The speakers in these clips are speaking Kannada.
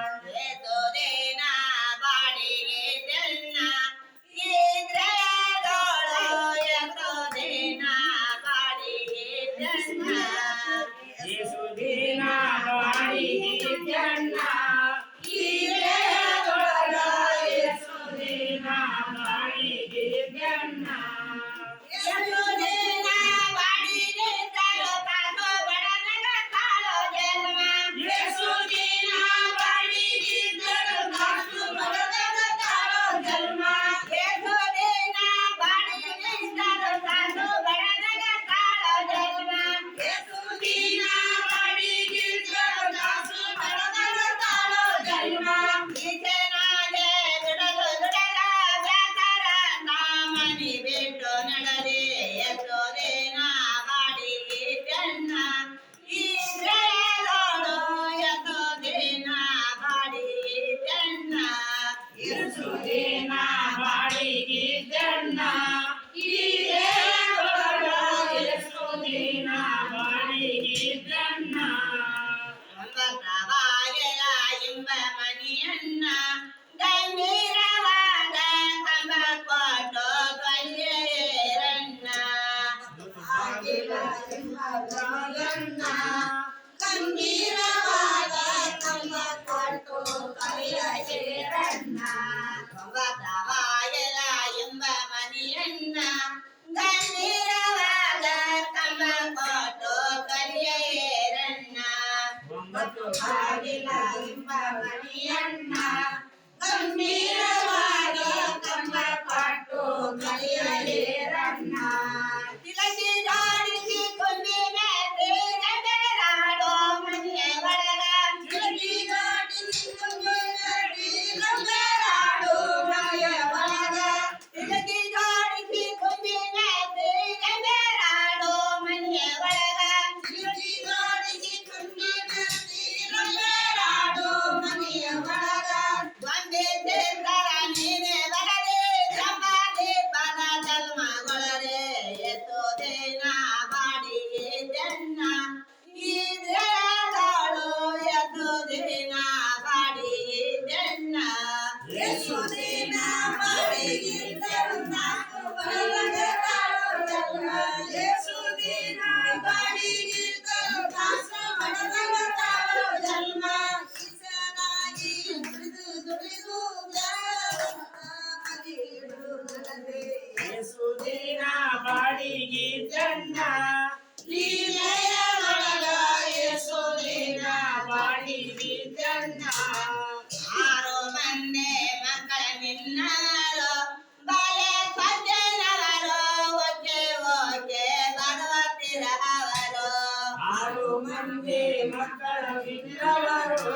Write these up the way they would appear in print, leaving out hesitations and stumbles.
ಯೇಸುದಿನ ಬಾಡಿಗೆ ಜನ್ನ ಇದ್ರೆದೋಳು ಯೇಸುದಿನ ಬಾಡಿಗೆ ಜನ್ನ ಯೇಸುದಿನ ಬಾಡಿಗೆ ಜನ್ನ ಇದ್ರೆದೋಳು ಯೇಸುದಿನ ಬಾಡಿಗೆ ಜನ್ನ ಯೇಸುದಿನ ಬಾಡಿಗೆ ತಾಳು ತಾನು ಬಡನಗ ತಾಳು ಜನ್ಮ ಯೇಸುದಿನ ಬಾಡಿಗೆ ತಾಳು ಬಡನಗ ತಾಳು ಜನ್ಮ ಯೇಸುದಿನ ಬಾಡಿಗೆ ತಾಳು ತಾನು ಬಡನಗ ತಾಳು ಜನ್ಮ ಯೇಸುದಿನ ಬಾಡಿಗೆ ತಾಳು ಬಡನಗ ತಾಳು ಜನ್ಮ ಈಚೆನಾದೆ ದುಡಲು ದುಡಲ ವ್ಯಾಸರ ನಾಮನಿ ಬಿಟ್ಟು ನಡೆದೆ ಯೇಸುದಿನ ಬಾಡಿಗೆ ಜನ್ನ ಇದ್ರೆದೋಳು ಯೇಸುದಿನ ಬಾಡಿಗೆ ಜನ್ನ ಯೇಸುದಿನ ಬಾಡಿಗೆ ಜನ್ನ ಇದ್ರೆದೋಳು ಯೇಸುದಿನ ಬಾಡಿಗೆ ಜನ್ನ ಒಂಬತ್ತವಾಯಲ ಎಂಬ ಮನಿಯನ್ನ ಗಂಭೀರವಾದ ಕಂಬ ಕೊಟ್ಟು ಕಲ್ಯೇರನ್ನ ಗಂಭೀರವಾದ ಕಂಬ ಕೊಟ್ಟು ಕಲಿಯೇರನ್ನ ಒಂಬತ್ತವಾಯಲ ಎಂಬ ಮನಿಯನ್ನ ಗಂಭೀರವಾದ ಕಂಬ ಕೊಟ್ಟು ಕಲ್ಯೇರನ್ನ ಒಂಬತ್ತು ಬಾಗಿಲ ಎಂಬ ಮಣಿಯನ್ನ ಗಂಭೀರವಾದ ಕಂಬ ಕೊಟ್ಟು ಕಲಿಯೇರನ್ನ ತಿಲಕಿ ಜಾಡಿಸಿ ಕೊಂಬಿನ ತೇಗರಾಡೋ ಮನೆಯ ಒಳಗ ಗಿಳಿ ದಾಟಿಸಿ ಗಂಭೀರಾಡು ಮನೆಯ ಒಳಗ ತಿಲಕಿ ಜಾಡಿಸಿ ಕೊಂಬಿನ ತೇಗರಾಡೋ ಮನೆಯ ಒಳಗ ಗಿಳಿ ದಾಟಿಸಿ ಗಂಭೀರಾಡು ಮನೆಯ ಒಳಗ ಒಂದೇ ದೇವರ ನೀನೆ ಬರದೆ ಸಂಪಾದಿ ಬನ ಜನ್ಮಗೊಳರೆ ಯೇಸುದಿನ ಬಾಡಿಗೆ ಜನ್ನ ಇದ್ರೆದೋಳು ಯೇಸುದಿನ ಬಾಡಿಗೆ ಜನ್ನ ಯೇಸುದಿನ ಬಾಡಿಗೆ ಜನ್ನ ಬಡನಗ ತಾಳು ಜನ್ಮ ಯೇಸುದಿನ ಬಾಡಿಗೆ ತಾಳು ಬಡನಗ ತಾಳು ಜನ್ಮ ಈಸನಾಗಿ ದುಡಿದು ಯೇಸುದಿನ ಬಾಡಿಗೆ ಜನ್ನ ಲೀಲೆಯ ಒಳಗ ಯೇಸುದಿನ ಬಾಡಿಗೆ ಜನ್ನ ಆರು ಮಂದಿ ಮಕ್ಕಳ ನಿನ್ನವರು ಬಲೆ ಪದ್ಯನವರು ಒಕ್ಕೆ ಒಕ್ಕೆ ಭಗವತಿರ ಅವರು ಆರು ಮಂದಿ ಮಕ್ಕಳು ಇದ್ದವರು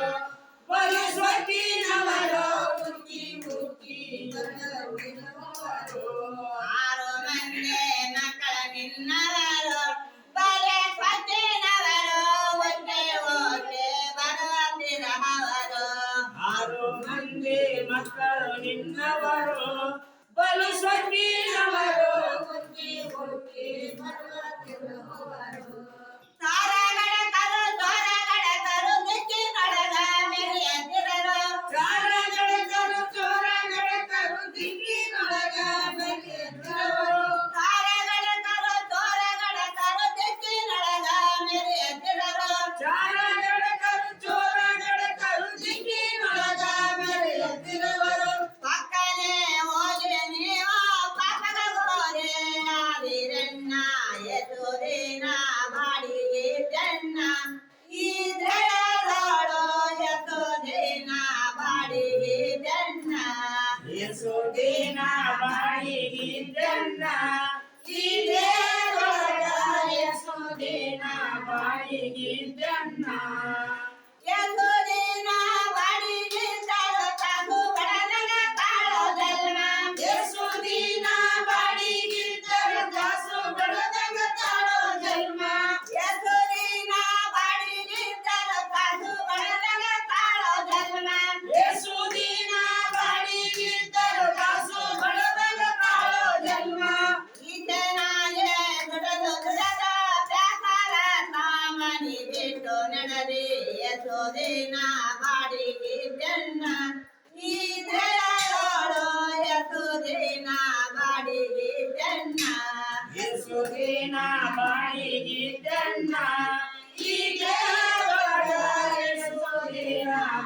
ಬಲು ಸ್ವತ್ತಿನವರು ಹುಟ್ಟಿ ಹುಟ್ಟಿ ಬಂದವರು ಆರು ಮಂದಿ ಮಕ್ಕಳ ನಿನ್ನವರು ಬಲೆ ಪದ್ಯನವರು ಒಕ್ಕೆ ಒಕ್ಕೆ ಭಗವತಿರ ಅವರು ಆರು ಮಂದಿ ಮಕ್ಕಳು ನಿನ್ನವರು ಬಲು ಸ್ವತ್ತಿನವರು ಹುಟ್ಟಿ ಹುಟ್ಟಿ ಬರುತ್ತಿರುವವರು ತಾರಗಳ ಕರು ದಿಕ್ಕಿನೊಳಗ ಮೆರೆಯದಿರರು ಚಾರಗಡಕರು ಚೋರಗಡಕರು ದಿಕ್ಕಿನೊಳಗ ಬೆಳೆದಿರುವರು ತಾರಗಳ ಕರು ದಿಕ್ಕಿನೊಳಗ ಮೆರೆಯದಿರರು ಚಾರಗಡಕರು ಚೋರಗಡಕರು ದಿಕ್ಕಿನೊಳಗ ಬೆಳೆಯುತ್ತಿರುವರು ಪಕ್ಕನೆ ಹೋಗಿ ನೀವು ಪಕ್ಕದ ಗೋರೆ ಆದಿರನ್ನ ಯೇಸುದಿನ ಬಾಡಿ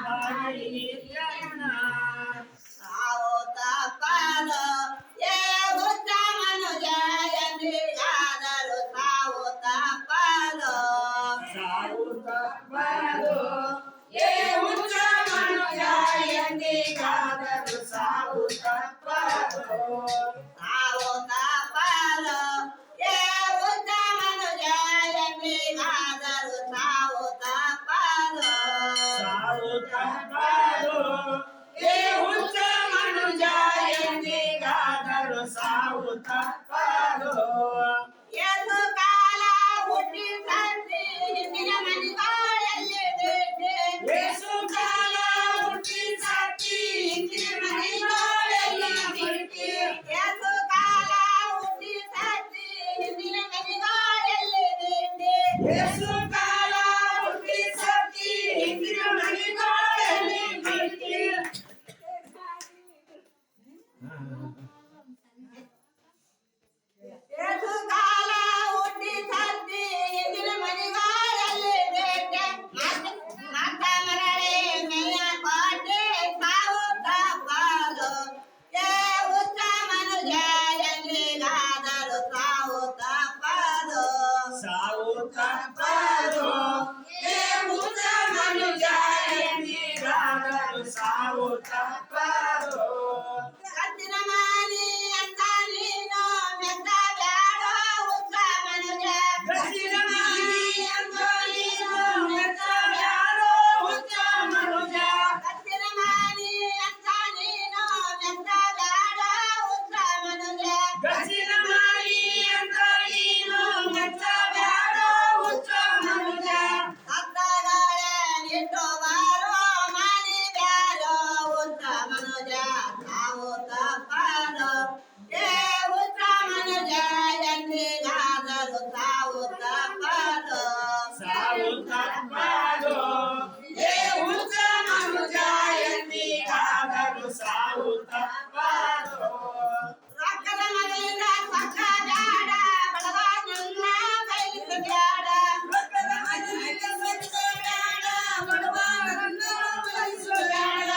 ಬಾಗಿಲಿಯನ್ನ ಸಾವು ತಪ್ಪಲು ಏ ಹುಚ್ಚ ಮನುಜ ಎಂದಿಗಾದರೂ ಸಾವು ತಪ್ಪಲು ಸಾವು ತಪ್ಪದು ಏ ಹುಚ್ಚ ಮನುಜ ಎಂದಿಗಾದರೂ ಸಾವು ತಪ್ಪದು ಸಾವು ತಪ್ಪಲು ಏ ಹುಚ್ಚ ಮನುಜ ಎಂದಿಗಾದರೂ ಸಾವು ತಪ್ಪಲು ಸಾವು ತಪ್ಪದು ಏ ಹುಚ್ಚ ಮನುಜ ಎಂದಿಗಾದರೂ ಸಾವು ತಪ್ಪದು ಎಂದು ಕಾಲ ಹುಟ್ಟಿ ಸಂತಿ ಹಿಂದಿನ ಮನೆಗಳಲ್ಲಿ ಏಸು ಕಾಲ ಹುಟ್ಟಿ ಸಾಕಿ ಹಿಂದಿನ ಮನೆಗಳಲ್ಲಿ ಬಿಟ್ಟಿ ಎಂದು ಕಾಲ ಹುಟ್ಟಿ ಸಂತಿ ಹಿಂದಿನ ಮನೆಗಳಲ್ಲಿ ಏಸು ಕಾಲ ಹುಟ್ಟಿ ಸಾಕಿ ಹಿಂದಿನ ಮನೆಗಳಲ್ಲಿ ಬಿಟ್ಟಿ ಎಂದು ಕಾಲ ಹುಟ್ಟಿ ಸಂತಿ ಹಿಂದಿನ ಮನೆಗಳಲ್ಲಿ ಮಾತ ಮರಳಿ ಮೇಯ ಕೋಟೆ ಸಾವು ತಪ್ಪಲು ಏ ಹುಚ್ಚ ಮನುಜ ಎಂದಿಗಾದರೂ ಸಾವು ತಪ್ಪಲು ಸಾವು ತಪ್ಪದು ಏ ಹುಚ್ಚ ಮನುಜ ಎಂದಿಗಾದರೂ ಸಾವು ತಪ್ಪದು ಕತ್ತಿನ ಮಾನಿ ಅಂತ ನೀನು ಮೆತ್ತ ಬ್ಯಾಡೋ ಹುಚ್ಚ ಮನುಜ ಗತಿನ ಮಾನಿ ಅಂತ ನೀನು ಮೆಚ್ಚಬ್ಯಾಡೋ ಹುಚ್ಚ ಮನುಜ ಕತ್ತಿನ ಮಾನಿ ಅಂತ ನೀನು ಮೆತ್ತ ಬ್ಯಾಡೋ ಹುಚ್ಚ ಮನುಜ ಗತಿನ ಮಾನಿ ಅಂತ ನೀನು ಮೆಚ್ಚಬ್ಯಾಡೋ ಹುಚ್ಚ ಮನುಜ ಸತ್ತಗಾಳೆ ನಿಟ್ಟು ಬಾರೋ ಮಾನಿ ಬ್ಯಾಡೋ ಹುಚ್ಚ ಮನುಜ ಸಾವು ತಪ್ಪಲು ಏ ಹುಚ್ಚ ಮನುಜ ಎಂದಿಗಾದರೂ ಸಾವು ತಪ್ಪಲು ಸಾವು ತಪ್ಪದು ಏ ಹುಚ್ಚ ಮನುಜ ಎಂದಿಗಾದರೂ ಸಾವು ತಪ್ಪದು ರೊಕ್ಕದ ಮನೆಯಿಂದ ಸಕ್ಕ ಬ್ಯಾಡ ಬಡವ ನನ್ನ ಬಯಸ ಬ್ಯಾಡ ರೊಕ್ಕದ ಮನೆಯಿಂದ ಸಕ್ಕ ಬ್ಯಾಡ, ಬಡವರನ್ನ ಬಯಸಬ್ಯಾಡ.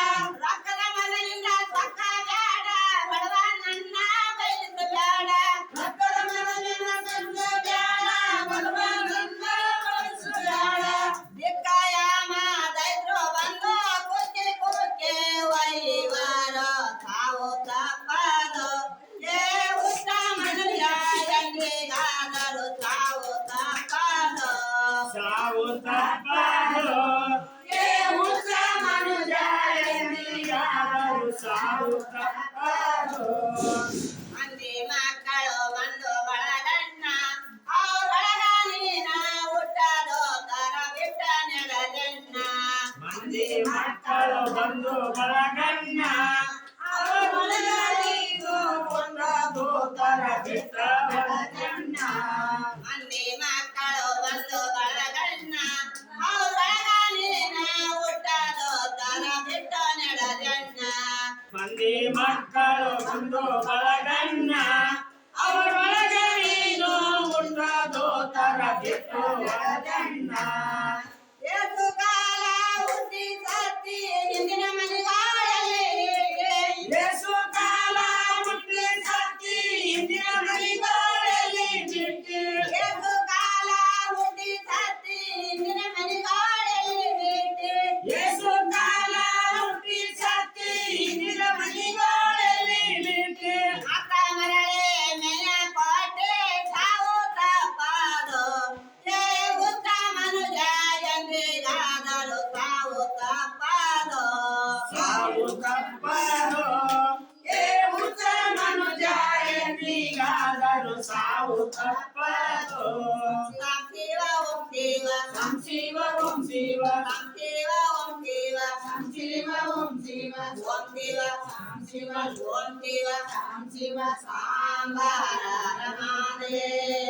ರೊಕ್ಕದ ಮನೆಯಿಂದ ಸಕ್ಕ ಬ್ಯಾಡ ಬಡವ ನನ್ನ ಬಯಸ ಬ್ಯಾಡ ರೊಕ್ಕದ ಮನೆಯಿಂದ ಸಕ್ಕ ಬ್ಯಾಡ, ಬಡವರನ್ನ ಬಯಸಬ್ಯಾಡ. ದಿಕ್ಕಾಯಾಮ ದೈತ್ರು ಬಂದು ಕುಕ್ಕಿ ಕುಕ್ಕಿ ಒಯ್ಯುವರ ಸಾವು ತಪ್ಪದು ಏ ಹುಚ್ಚ ಮನುಜ ಎಂದಿಗಾದರೂ ಸಾವು ತಪ್ಪದು ಸಾವು ತಪ್ಪದು ಏ ಹುಚ್ಚ ಮನುಜ ಎಂದಿಗಾದರೂ ಸಾವು ತಪ್ಪದು ಮಂದಿ ಮಕ್ಕಳು ಬಂದು ಬಳಗಣ್ಣ ಅವರೊಳಗ ನೀನ ಹುಟ್ಟದೋ ತರ ಬಿಟ್ಟ ನೆಲದಣ್ಣ ಮಂದಿ ಮಕ್ಕಳು ಬಂದು ಬಳಗಣ್ಣ ಅವರೊಳಗೀಗ ಒಂದದು ತರ ಬಿಟ್ಟ ಬಳಗಣ್ಣ ಮಂದಿ ಮಕ್ಕಳು ಬಂದು ಬಳಗಣ್ಣ ಅವರೊಳಗ ನೀನ ಹುಟ್ಟದೋ ತರ ಬಿಟ್ಟ ನೆಲದಣ್ಣ ಮಂದಿ ಮಕ್ಕಳು ಬಂದು ಬಳಗಣ್ಣ ಅವರೊಳಗೆ ನೀನು ಉಂಟದೋ ತರ ಬಿಟ್ಟು ಬಳಗಣ್ಣ ಏಸು ಕಾಲ ಹುಟ್ಟಿ ಸತ್ತಿ ಹಿಂದಿನ ಮನೆಗಳಲ್ಲಿ ಏಸು ಕಾಲ ಹುಟ್ಟಿ ಸತ್ತಿ ಹಿಂದಿನ ಮನೆಗಳಲ್ಲಿ ಬಿಟ್ಟು ಏಸು ಕಾಲ ಹುಟ್ಟಿ ಸತ್ತಿ ಹಿಂದಿನ ಮನೆಗಳಲ್ಲಿ ಏಸು ಕಾಲ ಹುಟ್ಟಿ ಸತ್ತಿ ಹಿಂದಿನ ಮನೆಗಳಲ್ಲಿ ಬಿಟ್ಟು ಮಾತ ಮರಳಿ ಮೇಯ ಕೋಟೆ ಸಾವು ತಪ್ಪದು ಏ ಹುಚ್ಚ ಮನುಜ ಎಂದಿಗಾದರೂ ಸಾವು ತಪ್ಪದು ಸಾವು ತಪ್ಪದು ಏ ಹುಚ್ಚ ಮನುಜ ಎಂದಿಗಾದರೂ ಸಾವು ತಪ್ಪದು ಶಿವ ಓಂ ಶಿವ ಸಂಶಿವ ಓಂ ಶಿವ ಶಿವ ಓಂ ಶಿವ ಸಂಶಿವ ಓಂ ಶಿವ ಓಂ ಶಿವ ಸಂಶಿವ ಓಂ ಶಿವ ಸಂಶಿವ ಸಾಂಬಾರ ರಮಾದೇವ